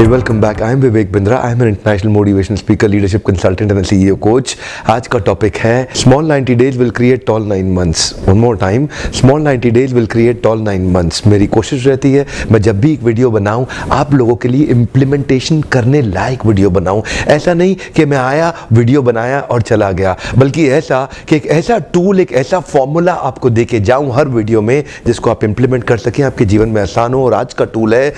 Hey, welcome back. I am Vivek Bindra. I am an international motivational speaker, leadership consultant and a CEO coach. आज का topic है Small 90 days will create tall 9 months. One more time. Small 90 days will create tall 9 months. मेरी कोशिश रहती है मैं जब भी एक वीडियो बनाऊं आप लोगों के लिए इम्प्लीमेंटेशन करने लायक वीडियो बनाऊं। ऐसा नहीं कि मैं आया वीडियो बनाया और चला गया, बल्कि ऐसा कि एक ऐसा टूल, एक ऐसा फॉर्मूला आपको दे के जाऊं हर वीडियो में जिसको आप इम्प्लीमेंट कर सकें, आपके जीवन में आसान हो। और आज का टूल है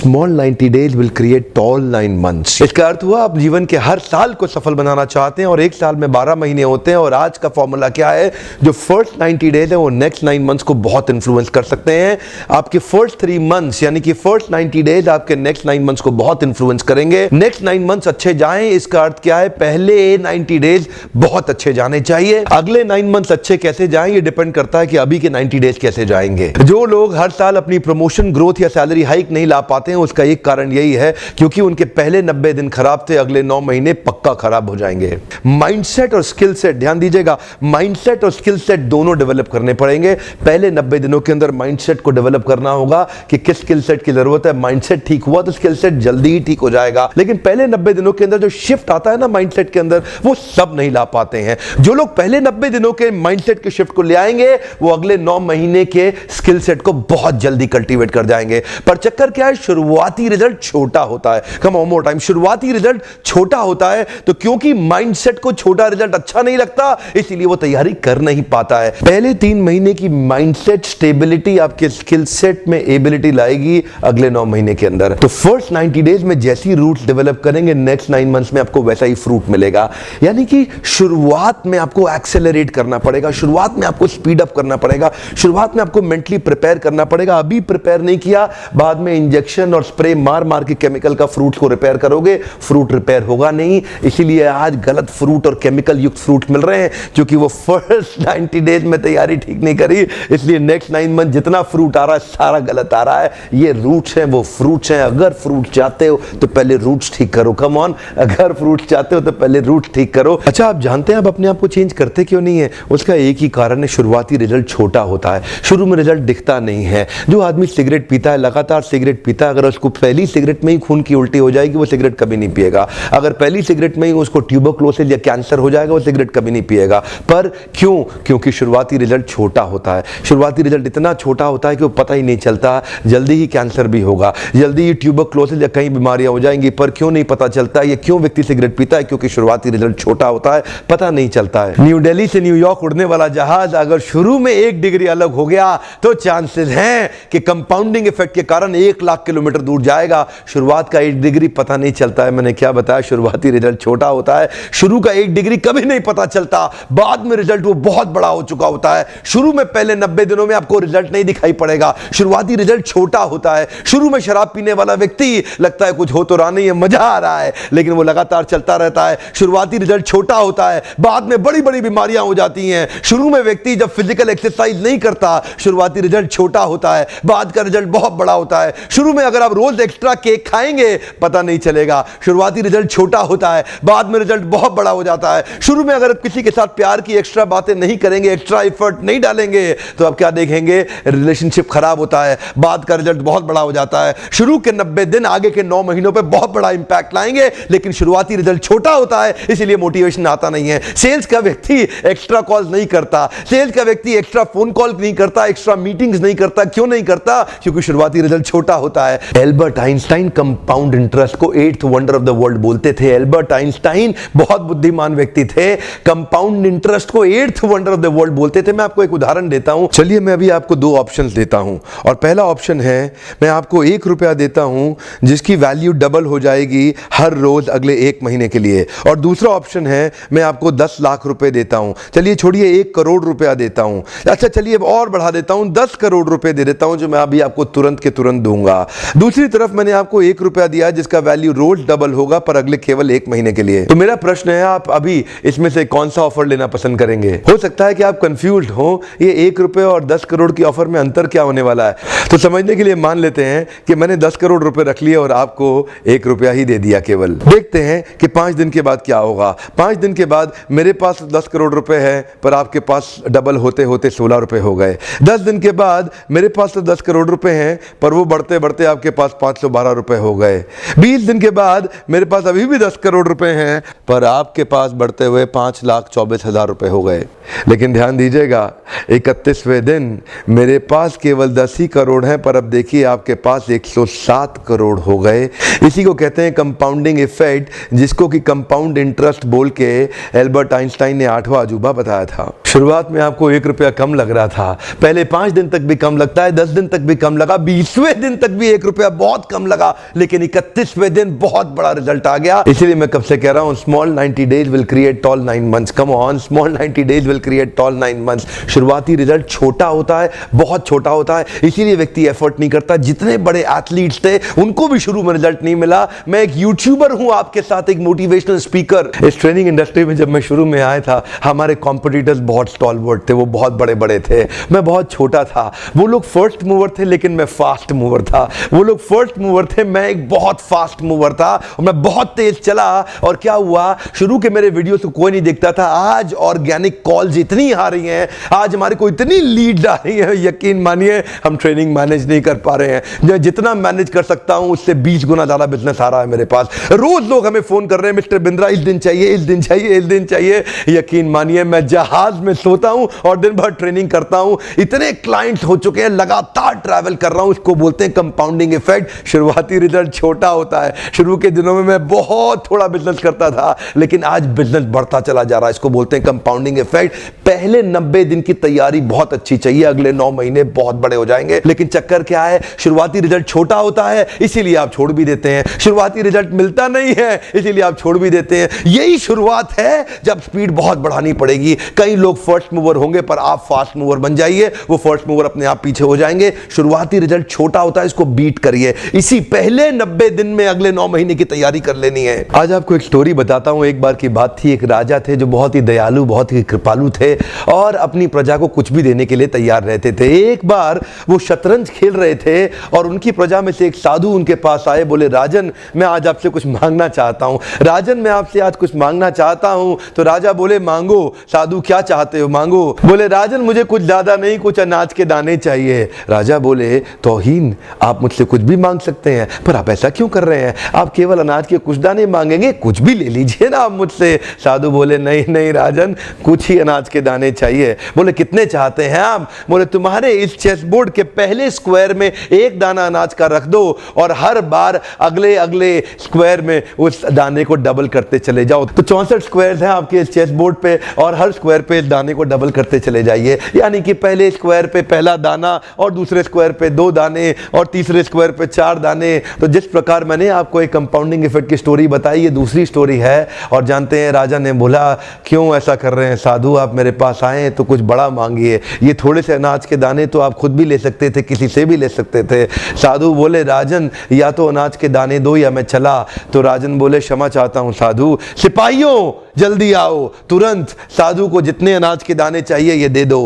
Small 90 days will create tall 9 months। इसका अर्थ हुआ आप जीवन के हर साल को सफल बनाना चाहते हैं और एक साल में 12 महीने होते हैं। और आज का फॉर्मूला क्या है? जो फर्स्ट 90 डेज है वो नेक्स्ट 9 मंथ्स को बहुत इन्फ्लुएंस कर सकते हैं। आपके फर्स्ट 3 मंथ्स यानी कि फर्स्ट 90 डेज आपके नेक्स्ट 9 मंथ्स को बहुत इन्फ्लुएंस करेंगे। नेक्स्ट 9 मंथ्स अच्छे जाएं, इसका अर्थ क्या है? पहले 90 डेज बहुत अच्छे जाने चाहिए। अगले 9 मंथ्स अच्छे कैसे जाएं ये डिपेंड करता है कि अभी के 90 डेज कैसे जाएंगे। जो लोग हर साल अपनी प्रमोशन, ग्रोथ या सैलरी हाइक नहीं ला पाते हैं उसका एक कारण यही है क्योंकि उनके पहले 90 दिन खराब थे, अगले 9 महीने पक्का खराब हो जाएंगे। माइंडसेट और स्किल सेट, ध्यान दीजिएगा, माइंडसेट और स्किल सेट दोनों डेवलप करने पड़ेंगे। पहले 90 दिनों के अंदर माइंडसेट को डेवलप करना होगा कि किस स्किल सेट की जरूरत है। माइंडसेट ठीक हुआ तो स्किल सेट जल्दी ही ठीक हो जाएगा, लेकिन पहले 90 दिनों के अंदर जो शिफ्ट आता है ना माइंडसेट के अंदर, वो सब नहीं ला पाते हैं। जो लोग पहले 90 दिनों के माइंडसेट के शिफ्ट को ले आएंगे वो अगले 9 महीने के स्किल सेट को बहुत जल्दी कल्टीवेट कर जाएंगे। पर चक्कर क्या है? शुरुआती रिजल्ट छोटा होता है। कम ऑन मोर टाइम, शुरुआती रिजल्ट छोटा होता है तो क्योंकि माइंडसेट को छोटा रिजल्ट अच्छा नहीं लगता इसीलिए वो तैयारी कर नहीं पाता है। पहले 3 महीने की माइंडसेट स्टेबिलिटी आपके स्किल सेट में एबिलिटी लाएगी अगले 9 महीने के अंदर। तो फर्स्ट 90 डेज में जैसी रूट्स डेवलप करेंगे नेक्स्ट 9 मंथ्स में आपको वैसा ही फ्रूट मिलेगा। यानी कि शुरुआत में आपको एक्सेलरेट करना पड़ेगा, शुरुआत में आपको स्पीड अप करना पड़ेगा, शुरुआत में आपको मेंटली प्रिपेयर करना पड़ेगा। अभी प्रिपेयर नहीं किया, बाद में इंजेक्शन और स्प्रे मार मार के केमिकल का फ्रूट को रिपेयर करोगे, फ्रूट रिपेयर होगा नहीं। इसीलिए आज गलत फ्रूट और केमिकल युक्त फ्रूट मिल रहे हैं क्योंकि वो फर्स्ट 90 डेज में तैयारी ठीक नहीं करी, इसलिए नेक्स्ट 9 मंथ जितना फ्रूट आ रहा है सारा गलत आ रहा है। ये रूट्स हैं, वो फ्रूट्स हैं। अगर फ्रूट चाहते हो तो पहले रूट्स ठीक करो। कम ऑन, अगर फ्रूट चाहते हो तो पहले रूट्स ठीक करो। अच्छा, आप जानते हैं आप अपने आप को चेंज करते क्यों नहीं है? उसका एक ही कारण है, शुरुआती रिजल्ट छोटा होता है, शुरू में रिजल्ट दिखता नहीं है। जो आदमी सिगरेट पीता है, लगातार सिगरेट पीता है, अगर उसको पहली सिगरेट में ही खून की उल्टी हो जाएगी वो सिगरेट कभी नहीं पिएगा। अगर पहली सिगरेट में ही उसको ट्यूबरक्लोसिस या कैंसर हो जाएगा वो सिगरेट कभी नहीं पिएगा। पर क्यों? क्योंकि शुरुआती रिजल्ट छोटा होता है। शुरुआती रिजल्ट इतना छोटा होता है कि वो पता ही नहीं चलता, जल्दी ही कैंसर भी होगा, जल्दी ही ट्यूबरक्लोसिस या कई बीमारियां हो जाएंगी। पर क्यों नहीं पता चलता? ये क्यों व्यक्ति सिगरेट पीता है? क्योंकि शुरुआती रिजल्ट छोटा होता है, पता नहीं चलता है। न्यू दिल्ली से न्यूयॉर्क उड़ने वाला जहाज अगर शुरू में 1 डिग्री अलग हो गया तो चांसेस हैं कि कंपाउंडिंग इफेक्ट के कारण 1 लाख किलोमीटर दूर जाएगा। शुरुआत का 1 डिग्री पता नहीं चलता है। मैंने क्या बताया? शुरुआती रिजल्ट छोटा होता है। शुरू का 1 डिग्री कभी नहीं पता चलता, बाद में रिजल्ट वो बहुत बड़ा हो चुका होता है। शुरू में पहले 90 दिनों में आपको रिजल्ट नहीं दिखाई पड़ेगा, शुरुआती रिजल्ट छोटा होता है। शुरू में शराब पीने वाला व्यक्ति लगता है कुछ हो तो रहा नहीं है, मजा आ रहा है, लेकिन वो लगातार चलता रहता है। शुरुआती रिजल्ट छोटा होता है, बाद में बड़ी बड़ी बीमारियां हो जाती हैं। शुरू में व्यक्ति जब फिजिकल एक्सरसाइज नहीं करता शुरुआती रिजल्ट छोटा होता है, बाद का रिजल्ट बहुत बड़ा होता है। शुरू में अगर आप रोज एक्स्ट्रा केक खाएंगे पता नहीं चलेगा, शुरुआती रिजल्ट छोटा होता है, बाद में रिजल्ट बहुत बड़ा हो जाता है। शुरू में अगर किसी के साथ प्यार की एक्स्ट्रा बातें नहीं करेंगे, एक्स्ट्रा एफर्ट नहीं डालेंगे तो आप क्या देखेंगे? रिलेशनशिप खराब होता है, बाद का रिजल्ट बहुत बड़ा हो जाता है। शुरू के 90 दिन आगे के 9 महीनों पे बहुत बड़ा इंपैक्ट लाएंगे, लेकिन शुरुआती रिजल्ट छोटा होता है इसीलिए मोटिवेशन आता नहीं है। सेल्स का व्यक्ति एक्स्ट्रा कॉल नहीं करता, सेल्स का व्यक्ति एक्स्ट्रा फोन कॉल नहीं करता, एक्स्ट्रा मीटिंग्स नहीं करता। क्यों नहीं करता? क्योंकि शुरुआती रिजल्ट छोटा होता है। एल्बर्ट आइंस्टाइन कंपाउंड इंटरेस्ट को 8th wonder of the world बोलते थे। एल्बर्ट आइंस्टाइन बहुत बुद्धिमान व्यक्ति थे, कंपाउंड इंटरेस्ट को 8th wonder of the world बोलते थे। मैं आपको एक उदाहरण देता हूं। चलिए मैं अभी आपको 2 ऑप्शंस देता हूं और पहला ऑप्शन है मैं आपको 1 रुपया देता हूं जिसकी वैल्यू डबल हो जाएगी हर रोज अगले 1 महीने के लिए, और दूसरा ऑप्शन है मैं आपको 10 लाख रुपए देता हूं। चलिए छोड़िए 1 करोड़ रुपया देता हूं। अच्छा चलिए और बढ़ा देता हूं, 10 करोड़ रुपए दे देता हूं जो मैं अभी आपको तुरंत के तुरंत दूंगा। दूसरी तरफ मैंने आपको 1 रुपया दिया जिसका वैल्यू रोज डबल होगा पर अगले केवल 1 महीने के लिए। तो मेरा प्रश्न है आप अभी इसमें से कौन सा ऑफर लेना पसंद करेंगे? हो सकता है कि आप कंफ्यूज्ड हो, ये 1 रुपए और 10 करोड़ की ऑफर में अंतर क्या होने वाला है। तो समझने के लिए मान लेते हैं कि मैंने 10 करोड़ रुपए रख लिए और आपको 1 रुपया ही दे दिया केवल। देखते हैं कि 5 दिन के बाद क्या होगा। 5 दिन के बाद मेरे पास 10 करोड़ रुपए है पर आपके पास डबल होते होते 16 रुपए हो गए। 10 दिन के बाद मेरे पास तो 10 करोड़ रुपए हैं पर वो बढ़ते बढ़ते आपके पास 512 रुपए रुपए हो गए। 20 दिन के बाद मेरे पास अभी भी 10 करोड़ रुपए हैं, पर आपके पास बढ़ते हुए 5,24,000 रुपए हो गए। लेकिन ध्यान दीजिएगा, 31वें दिन मेरे पास केवल 10 ही करोड़ हैं, पर अब देखिए आपके पास 107 करोड़ हो गए। इसी को कहते हैं कंपाउंडिंग इफेक्ट, जिसको कि कंपाउंड इंटरेस्ट बोल के एल्बर्ट आइंस्टाइन ने 8वां अजूबा बताया था। शुरुआत में आपको 1 रुपया कम लग रहा था, पहले 5 दिन तक भी कम लगता है, 10 दिन तक भी कम लगा, 20वें दिन तक भी 1 रुपया बहुत कम लगा, लेकिन 31वें दिन बहुत बड़ा रिजल्ट आ गया। इसीलिए मैं कब से कह रहा हूं, small 90 days will create tall 9 months. Come on, small 90 days will create tall 9 months. शुरुआती रिजल्ट छोटा होता है, बहुत छोटा होता है, इसीलिए व्यक्ति एफर्ट नहीं करता। जितने बड़े एथलीट्स थे उनको भी शुरू में रिजल्ट नहीं मिला। मैं एक यूट्यूबर हूं, आपके साथ एक मोटिवेशनल स्पीकर। इस ट्रेनिंग इंडस्ट्री में जब मैं शुरू में आया था, हमारे कॉम्पिटिटर्स बहुत स्टॉलवर्ट थे, वो बहुत बड़े बड़े थे, मैं बहुत छोटा था। वो लोग फर्स्ट मूवर थे, लेकिन मैं फास्ट मूवर था। वो लोग फर्स्ट मूवर थे, मैं एक बहुत फास्ट मूवर था, और मैं बहुत तेज चला। और क्या हुआ, शुरू के मेरे वीडियो से कोई नहीं देखता था। आज ऑर्गेनिक कॉल्स इतनी आ रही हैं, आज हमारे को इतनी लीड आ रही है, यकीन मानिए हम ट्रेनिंग मैनेज नहीं कर पा रहे हैं। जो जितना मैनेज कर सकता हूं उससे 20 गुना ज्यादा बिजनेस आ रहा है मेरे पास। रोज लोग हमें फोन कर रहे हैं, मिस्टर बिंद्रा इस दिन चाहिए, इस दिन चाहिए, इस दिन चाहिए। यकीन मानिए मैं जहाज में सोता हूं और दिन भर ट्रेनिंग करता हूं। इतने क्लाइंट्स हो चुके हैं, लगातार ट्रैवल कर रहा हूं। इसको बोलते हैं कंपाउंडिंग इफेक्ट। शुरुआती रिजल्ट छोटा होता है। शुरू के दिनों में मैं बहुत थोड़ा बिजनेस करता था, लेकिन आज बिजनेस बढ़ता चला जा रहा है। इसको बोलते हैं कंपाउंडिंग इफेक्ट। पहले 90 दिन की तैयारी बहुत अच्छी चाहिए, अगले 9 महीने बहुत बड़े हो जाएंगे। लेकिन चक्कर क्या है, शुरुआती रिजल्ट छोटा होता है, इसीलिए आप छोड़ भी देते हैं। शुरुआती रिजल्ट मिलता नहीं है, इसीलिए आप छोड़ भी देते हैं। यही शुरुआत है, जब स्पीड बहुत बढ़ानी पड़ेगी। कई लोग फर्स्ट मूवर होंगे, पर आप फास्ट मूवर बन जाइए, वो फर्स्ट मूवर अपने आप पीछे हो जाएंगे। शुरुआती रिजल्ट छोटा होता है, इसको बीट करिए। इसी पहले 90 दिन में अगले 9 महीने की तैयारी कर लेनी है। आज आपको एक स्टोरी बताता हूं। एक बार की बात थी, एक राजा थे जो बहुत ही दयालु, बहुत ही कृपालु थे और अपनी प्रजा को कुछ भी देने के लिए तैयार रहते थे। एक बार वो शतरंज खेल रहे थे और उनकी प्रजा में से एक साधु उनके पास आए, बोले राजन मैं आज आपसे कुछ मांगना चाहता हूं। राजन मैं आपसे आज कुछ मांगना चाहता हूं। तो राजा बोले मांगो। साधु क्या चाहते हो, मांगो। बोले राजन मुझे कुछ ज्यादा नहीं, कुछ अनाज के दाने चाहिए। राजा बोले तौहीन, आप मुझसे कुछ भी मांग सकते हैं, पर आप ऐसा क्यों कर रहे हैं? आप केवल अनाज के कुछ दाने मांगेंगे, कुछ भी ले लीजिए ना आप मुझसे। साधु बोले नहीं नहीं राजन, कुछ ही अनाज के दाने चाहिए। बोले कितने चाहते हैं आप? बोले तुम्हारे इस चेस बोर्ड के पहले स्क्वायर में एक दाना अनाज का रख दो और हर बार अगले अगले स्क्वायर में उस दाने को डबल करते चले जाओ। तो 64 स्क्वायर हैं आपके इस चेस बोर्ड पे और हर स्क्वायर पे इस दाने को डबल करते चले जाइए। यानी कि पहले स्क्वायर पे पहला दाना और दूसरे स्क्वायर पे 2 दाने और तीसरे स्क्वायर पे 4 दाने। तो जिस प्रकार मैंने आपको एक कंपाउंडिंग इफेक्ट की स्टोरी बताई, ये दूसरी स्टोरी है। और जानते हैं राजा ने बोला क्यों ऐसा कर रहे हैं साधु, आप मेरे पास आए तो कुछ बड़ा मांगिए। ये थोड़े से अनाज के दाने तो आप खुद भी ले सकते थे, किसी से भी ले सकते थे। साधु बोले राजन या तो अनाज के दाने दो या मैं चला। तो राजन बोले क्षमा चाहता हूं साधु, सिपाहियों जल्दी आओ तुरंत, साधु को जितने अनाज के दाने चाहिए ये दे दो।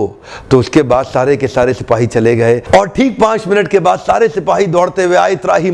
तो उसके बाद सारे के सारे सिपाही चले गए और ठीक 5 मिनट के बाद सारे सिपाही दौड़ते हुए आए, त्राही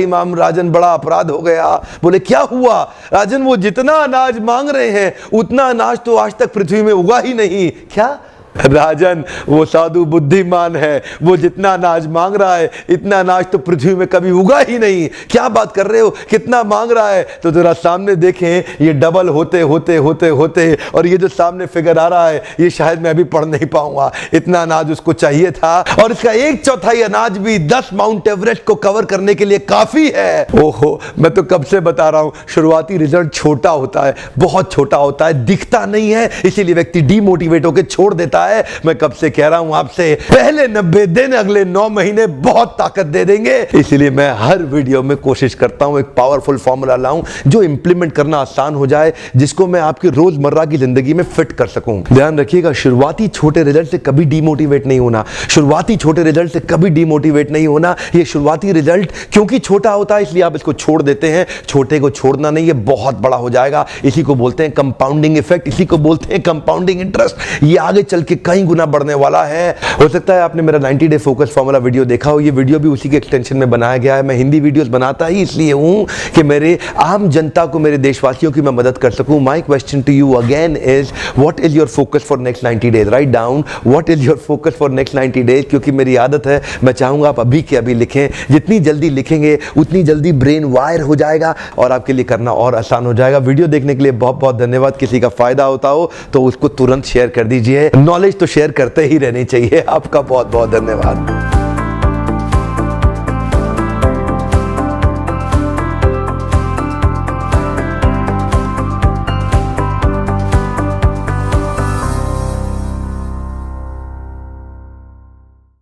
माम राजन बड़ा अपराध हो गया। बोले क्या हुआ? राजन वो जितना अनाज मांग रहे हैं उतना अनाज तो आज तक पृथ्वी में उगा ही नहीं। क्या? राजन वो साधु बुद्धिमान है, वो जितना अनाज मांग रहा है इतना अनाज तो पृथ्वी में कभी उगा ही नहीं। क्या बात कर रहे हो, कितना मांग रहा है? तो जरा सामने देखें, ये डबल होते होते होते होते और ये जो सामने फिगर आ रहा है ये शायद मैं अभी पढ़ नहीं पाऊंगा। इतना अनाज उसको चाहिए था और इसका 1/4 अनाज भी 10 माउंट एवरेस्ट को कवर करने के लिए काफी है। ओहो, मैं तो कब से बता रहा हूं, शुरुआती रिजल्ट छोटा होता है, बहुत छोटा होता है, दिखता नहीं है, इसीलिए व्यक्ति डीमोटिवेट होकर छोड़ देता है। मैं कब से कह रहा हूं आपसे, पहले 90 दिन अगले 9 महीने बहुत ताकत दे देंगे। इसलिए मैं हर वीडियो में कोशिश करता हूं एक पावरफुल फॉर्मूला लाऊं जो इंप्लीमेंट करना आसान हो जाए, जिसको मैं आपकी रोजमर्रा की जिंदगी में फिट कर सकूं। ध्यान रखिएगा, शुरुआती छोटे रिजल्ट से कभी डीमोटिवेट नहीं होना। शुरुआती छोटे रिजल्ट से कभी डीमोटिवेट नहीं होना। ये शुरुआती रिजल्ट क्योंकि छोटा होता है इसलिए आप इसको छोड़ देते हैं। छोटे को छोड़ना नहीं, ये बहुत बड़ा हो जाएगा। इसी को बोलते हैं कंपाउंडिंग इफेक्ट, इसी को बोलते हैं कंपाउंडिंग इंटरेस्ट। ये आगे चल के कई गुना बढ़ने वाला है। हो सकता है आपने मेरा 90 डे फोकस फॉर्मूला वीडियो देखा हो, ये वीडियो भी उसी के एक्सटेंशन में बनाया गया है। मैं हिंदी वीडियोस बनाता ही इसलिए हूं कि मेरे आम जनता को, मेरे देशवासियों की मैं मदद कर सकूं। My question to you again is what is your focus for next 90 days? Write down what is your focus for next 90 days, क्योंकि मेरी आदत है, मैं चाहूंगा आप अभी के अभी लिखें। जितनी जल्दी लिखेंगे उतनी जल्दी ब्रेन वायर हो जाएगा और आपके लिए करना और आसान हो जाएगा। वीडियो देखने के लिए बहुत बहुत धन्यवाद। किसी का फायदा होता हो तो उसको तुरंत शेयर कर दीजिए। नॉलेज तो शेयर करते ही रहनी चाहिए। आपका बहुत बहुत धन्यवाद।